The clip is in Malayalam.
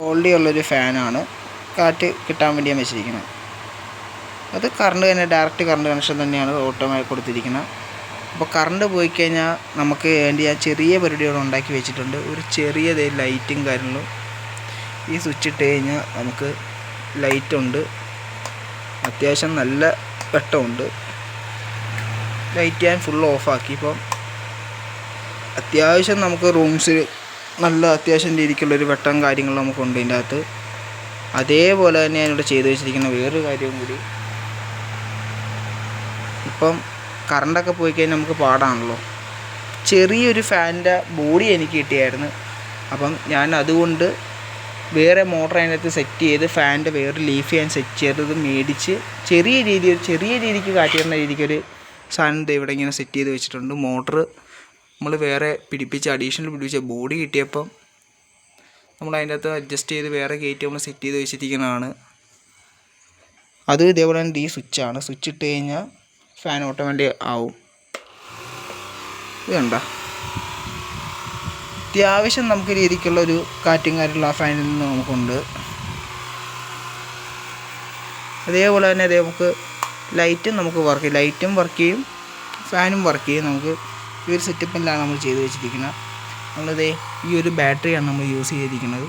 ക്വാളിറ്റി ഉള്ളൊരു ഫാനാണ്. കാറ്റ് കിട്ടാൻ വേണ്ടി ഞാൻ വെച്ചിരിക്കുന്നത്. അത് കറണ്ട് തന്നെ, ഡയറക്റ്റ് കറണ്ട് കണക്ഷൻ തന്നെയാണ് ഓട്ടോമാറ്റിക് കൊടുത്തിരിക്കുന്നത്. അപ്പോൾ കറണ്ട് പോയി കഴിഞ്ഞാൽ നമുക്ക് വേണ്ടി ഞാൻ ചെറിയ പരിപാടികൾ ഉണ്ടാക്കി വെച്ചിട്ടുണ്ട്. ഒരു ചെറിയ ലൈറ്റും കാര്യങ്ങളും ഈ സ്വിച്ച് ഇട്ട് കഴിഞ്ഞാൽ നമുക്ക് ലൈറ്റുണ്ട്, അത്യാവശ്യം നല്ല വെട്ടമുണ്ട്. ലൈറ്റ് ഞാൻ ഫുൾ ഓഫാക്കി. ഇപ്പം അത്യാവശ്യം നമുക്ക് റൂംസിൽ നല്ല അത്യാവശ്യം രീതിക്കുള്ളൊരു വെട്ടം കാര്യങ്ങൾ നമുക്കുണ്ട് ഇതിൻ്റെ അകത്ത്. അതേപോലെ തന്നെ ഞാനിവിടെ ചെയ്തു വെച്ചിരിക്കുന്ന വേറൊരു കാര്യവും കൂടി, ഇപ്പം കറണ്ടൊക്കെ പോയി കഴിഞ്ഞാൽ നമുക്ക് പാടാണല്ലോ. ചെറിയൊരു ഫാനിൻ്റെ ബോഡി എനിക്ക് കിട്ടിയായിരുന്നു. അപ്പം ഞാൻ അതുകൊണ്ട് വേറെ മോട്ടർ അതിനകത്ത് സെറ്റ് ചെയ്ത് ഫാനിൻ്റെ വേറെ ലീഫ് ഞാൻ സെറ്റ് ചെയ്തത് മേടിച്ച് ചെറിയ രീതിക്ക് കാറ്റ് വരുന്ന രീതിക്കൊരു സാധനം ഇവിടെ ഇങ്ങനെ സെറ്റ് ചെയ്ത് വെച്ചിട്ടുണ്ട്. മോട്ടർ നമ്മൾ വേറെ അഡീഷണൽ പിടിപ്പിച്ച ബോഡി കിട്ടിയപ്പം നമ്മൾ അതിൻ്റെ അകത്ത് അഡ്ജസ്റ്റ് ചെയ്ത് വേറെ ഗേറ്റ് നമ്മൾ സെറ്റ് ചെയ്ത് വെച്ചിരിക്കുന്നതാണ്. അത് ഇതേപോലെ തന്നെ ഈ സ്വിച്ചാണ്. സ്വിച്ച് ഇട്ട് കഴിഞ്ഞാൽ ഫാൻ ഓട്ടോമാറ്റിക് ആവും. ഇത് കണ്ട അത്യാവശ്യം നമുക്ക് രീതിക്കുള്ളൊരു കാറ്റും കാര്യമുള്ള ആ ഫാനിൽ നിന്ന് നമുക്കുണ്ട്. അതേപോലെ തന്നെ നമുക്ക് ലൈറ്റും വർക്ക് ചെയ്യും, ഫാനും വർക്ക് ചെയ്യും. നമുക്ക് ഈ ഒരു സെറ്റപ്പിലാണ് നമ്മൾ ചെയ്ത് വെച്ചിരിക്കുന്നത്. നമ്മളിത് ഈ ഒരു ബാറ്ററിയാണ് നമ്മൾ യൂസ് ചെയ്തിരിക്കുന്നത്.